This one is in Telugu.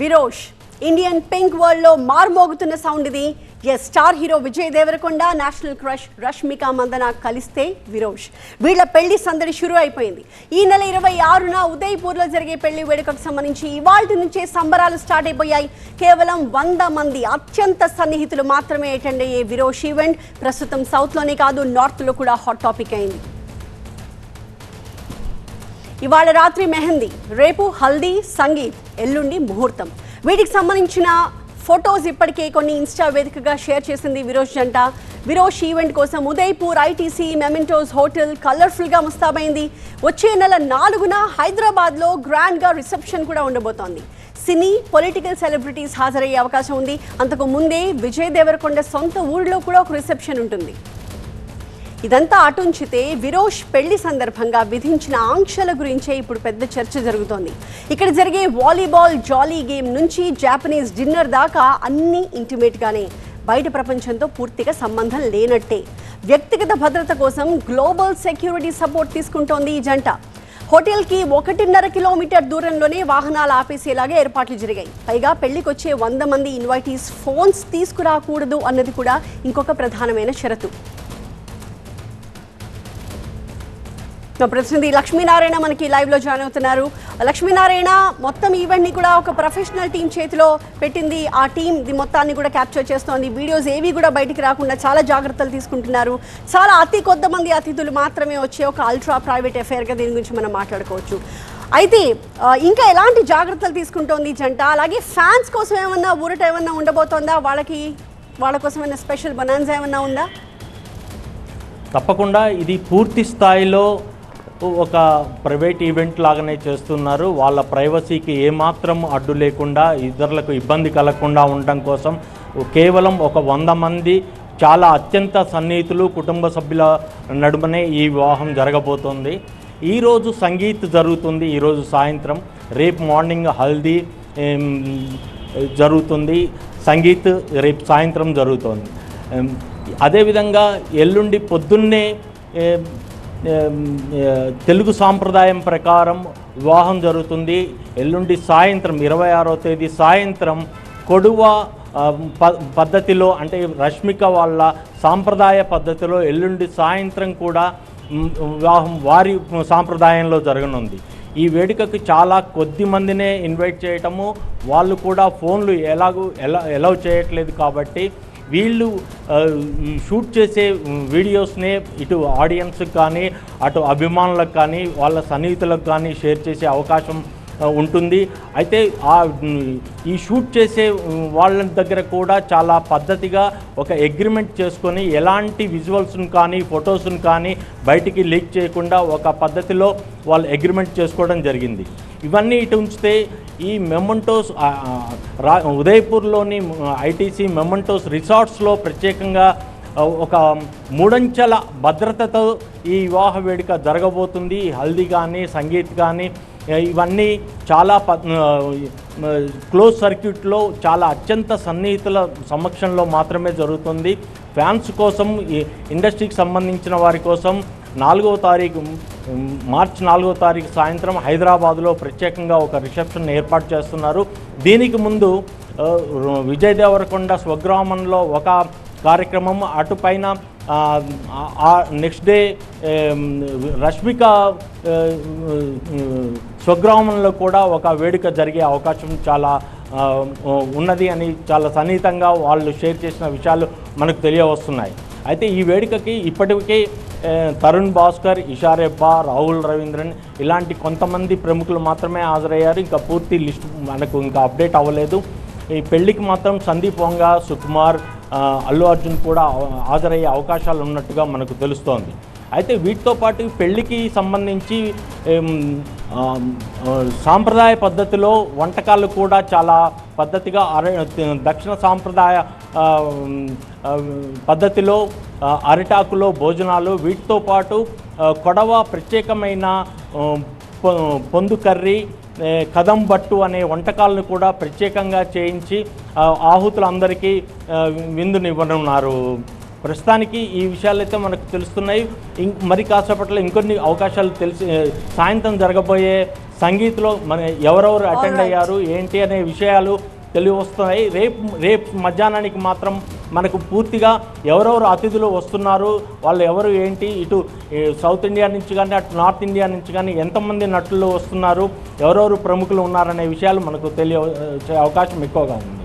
విరోష్ ఇండియన్ పింక్ వరల్డ్ లో మార్మోగుతున్న సౌండ్ ఇది. Yes, star hero Vijay Deverakonda, national crush Rashmika Mandanna కలిస్తే విరోష్. వీళ్ళ పెళ్లి సందడి షురూ అయిపోయింది. ఈ నెల 26న ఉదయ్పూర్లో జరిగే పెళ్లి వేడుకకు సంబంధించి ఇవాల్టి నుంచే సంబరాలు స్టార్ట్ అయిపోయాయి. కేవలం 100 మంది అత్యంత సన్నిహితులు మాత్రమే అటెండ్ అయ్యే విరోష్ ఈవెంట్ ప్రస్తుతం సౌత్లోనే కాదు నార్త్లో కూడా హాట్ టాపిక్ అయింది. ఇవాళ రాత్రి మెహందీ, రేపు హల్దీ, సంగీత్, ఎల్లుండి ముహూర్తం. వీటికి సంబంధించిన ఫొటోస్ ఇప్పటికే కొన్ని ఇన్స్టా వేదికగా షేర్ చేసింది విరోష్ జంట. విరోష్ ఈవెంట్ కోసం ఉదయ్పూర్ ఐటీసీ మెమెంటోస్ హోటల్ కలర్ఫుల్గా ముస్తాబైంది. వచ్చే నెల 4న హైదరాబాద్లో గ్రాండ్గా రిసెప్షన్ కూడా ఉండబోతోంది. సినీ, పొలిటికల్ సెలబ్రిటీస్ హాజరయ్యే అవకాశం ఉంది. అంతకు ముందే విజయ్ దేవరకొండ సొంత ఊళ్ళో కూడా ఒక రిసెప్షన్ ఉంటుంది. ఇదంతా అటుంచితే విరోష్ పెళ్లి సందర్భంగా విధించిన ఆంక్షల గురించే ఇప్పుడు పెద్ద చర్చ జరుగుతోంది. ఇక్కడ జరిగే వాలీబాల్ జాలీ గేమ్ నుంచి జాపనీస్ డిన్నర్ దాకా అన్నీ ఇంటిమేట్గానే, బయట ప్రపంచంతో పూర్తిగా సంబంధం లేనట్టే. వ్యక్తిగత భద్రత కోసం గ్లోబల్ సెక్యూరిటీ సపోర్ట్ తీసుకుంటోంది ఈ జంట. హోటల్కి 1.5 కిలోమీటర్ దూరంలోనే వాహనాలు ఆపేసేలాగా ఏర్పాట్లు జరిగాయి. పైగా పెళ్లికొచ్చే 100 మంది ఇన్వైటీస్ ఫోన్స్ తీసుకురాకూడదు అన్నది కూడా ఇంకొక ప్రధానమైన షరతు. ప్రతినిధి లక్ష్మీనారాయణ మనకి లైవ్లో జాయిన్ అవుతున్నారు. లక్ష్మీనారాయణ, మొత్తం ఈవెంట్ని కూడా ఒక ప్రొఫెషనల్ టీం చేతిలో పెట్టింది. ఆ టీం మొత్తాన్ని కూడా క్యాప్చర్ చేస్తోంది. వీడియోస్ ఏవి కూడా బయటికి రాకుండా చాలా జాగ్రత్తలు తీసుకుంటున్నారు. చాలా అతి కొద్ది మంది అతిథులు మాత్రమే వచ్చే ఒక అల్ట్రా ప్రైవేట్ అఫేర్గా దీని గురించి మనం మాట్లాడుకోవచ్చు. అయితే ఇంకా ఎలాంటి జాగ్రత్తలు తీసుకుంటోంది జంట? అలాగే ఫ్యాన్స్ కోసం ఏమన్నా ఊరట ఏమన్నా ఉండబోతోందా? వాళ్ళ కోసం ఏమన్నా స్పెషల్ బనాన్సా ఏమన్నా ఉందా? తప్పకుండా ఇది పూర్తి స్థాయిలో ఒక ప్రైవేట్ ఈవెంట్ లాగానే చేస్తున్నారు. వాళ్ళ ప్రైవసీకి ఏమాత్రం అడ్డు లేకుండా, ఇతరులకు ఇబ్బంది కలగకుండా ఉండటం కోసం కేవలం ఒక 100 మంది చాలా అత్యంత సన్నిహితులు, కుటుంబ సభ్యుల నడుమనే ఈ వివాహం జరగబోతోంది. ఈరోజు సంగీత్ జరుగుతుంది, ఈరోజు సాయంత్రం. రేపు మార్నింగ్ హల్దీ జరుగుతుంది, సంగీత్ రేపు సాయంత్రం జరుగుతుంది. అదేవిధంగా ఎల్లుండి పొద్దున్నే తెలుగు సాంప్రదాయం ప్రకారం వివాహం జరుగుతుంది. ఎల్లుండి సాయంత్రం 26వ తేదీ సాయంత్రం కొడువ పద్ధతిలో, అంటే రష్మిక వాళ్ళ సాంప్రదాయ పద్ధతిలో ఎల్లుండి సాయంత్రం కూడా వివాహం వారి సాంప్రదాయంలో జరగనుంది. ఈ వేడుకకు చాలా కొద్ది మందినే ఇన్వైట్ చేయటము, వాళ్ళు కూడా ఫోన్లు ఎలౌ చేయట్లేదు. కాబట్టి వీళ్ళు షూట్ చేసే వీడియోస్నే ఇటు ఆడియన్స్కి కానీ, అటు అభిమానులకు కానీ, వాళ్ళ సన్నిహితులకు కానీ షేర్ చేసే అవకాశం ఉంటుంది. అయితే ఈ షూట్ చేసే వాళ్ళ దగ్గర కూడా చాలా పద్ధతిగా ఒక అగ్రిమెంట్ చేసుకొని ఎలాంటి విజువల్స్ని కానీ, ఫొటోస్ని కానీ బయటికి లీక్ చేయకుండా ఒక పద్ధతిలో వాళ్ళు అగ్రిమెంట్ చేసుకోవడం జరిగింది. ఇవన్నీ ఇటు ఉంచితే ఈ మెమెంటోస్ ఉదయ్పూర్లోని ఐటీసీ మెమెంటోస్ రిసార్ట్స్లో ప్రత్యేకంగా ఒక 3 అంచెల భద్రతతో ఈ వివాహ వేడుక జరగబోతుంది. హల్దీ కానీ, సంగీత్ కానీ ఇవన్నీ చాలా క్లోజ్ సర్క్యూట్లో, చాలా అత్యంత సన్నిహితుల సమక్షంలో మాత్రమే జరుగుతుంది. ఫ్యాన్స్ కోసం, ఈ ఇండస్ట్రీకి సంబంధించిన వారి కోసం మార్చి 4వ తారీఖు సాయంత్రం హైదరాబాద్లో ప్రత్యేకంగా ఒక రిసెప్షన్ ఏర్పాటు చేస్తున్నారు. దీనికి ముందు విజయ్ దేవరకొండ స్వగ్రామంలో ఒక కార్యక్రమం, అటుపైన నెక్స్ట్ డే రష్మిక స్వగ్రామంలో కూడా ఒక వేడుక జరిగే అవకాశం చాలా ఉన్నది అని చాలా సన్నిహితంగా వాళ్ళు షేర్ చేసిన విషయాలు మనకు తెలియవస్తున్నాయి. అయితే ఈ వేడుకకి ఇప్పటికే తరుణ్ భాస్కర్, ఇషా రెబ్బా, రాహుల్ రవీంద్రన్ ఇలాంటి కొంతమంది ప్రముఖులు మాత్రమే హాజరయ్యారు. ఇంకా పూర్తి లిస్ట్ మనకు ఇంకా అప్డేట్ అవ్వలేదు. ఈ పెళ్లికి మాత్రం సందీప్ వంగ, సుకుమార్, అల్లు అర్జున్ కూడా హాజరయ్యే అవకాశాలు ఉన్నట్టుగా మనకు తెలుస్తోంది. అయితే వీటితో పాటు పెళ్లికి సంబంధించి సాంప్రదాయ పద్ధతిలో వంటకాలు కూడా చాలా పద్ధతిగా, దక్షిణ సాంప్రదాయ పద్ధతిలో అరిటాకులో భోజనాలు, వీటితో పాటు కొడవ ప్రత్యేకమైన పొందు కర్రీ, కదంబట్టు అనే వంటకాలను కూడా ప్రత్యేకంగా చేయించి ఆహుతులందరికీ విందునివ్వనున్నారు ప్రస్తుతానికి ఈ విషయాలు అయితే మనకు తెలుస్తున్నాయి. మరి కాసేపట్లో ఇంకొన్ని అవకాశాలు సాయంత్రం జరగబోయే సంగీత్లో మన ఎవరెవరు అటెండ్ అయ్యారు ఏంటి అనే విషయాలు తెలియవస్తున్నాయి. రేపు మధ్యాహ్నానికి మాత్రం మనకు పూర్తిగా ఎవరెవరు అతిథులు వస్తున్నారు, వాళ్ళు ఎవరు ఏంటి, ఇటు సౌత్ ఇండియా నుంచి కానీ అటు నార్త్ ఇండియా నుంచి కానీ ఎంతమంది నటులు వస్తున్నారు, ఎవరెవరు ప్రముఖులు ఉన్నారనే విషయాలు మనకు తెలియ అవకాశం ఎక్కువగా ఉంది.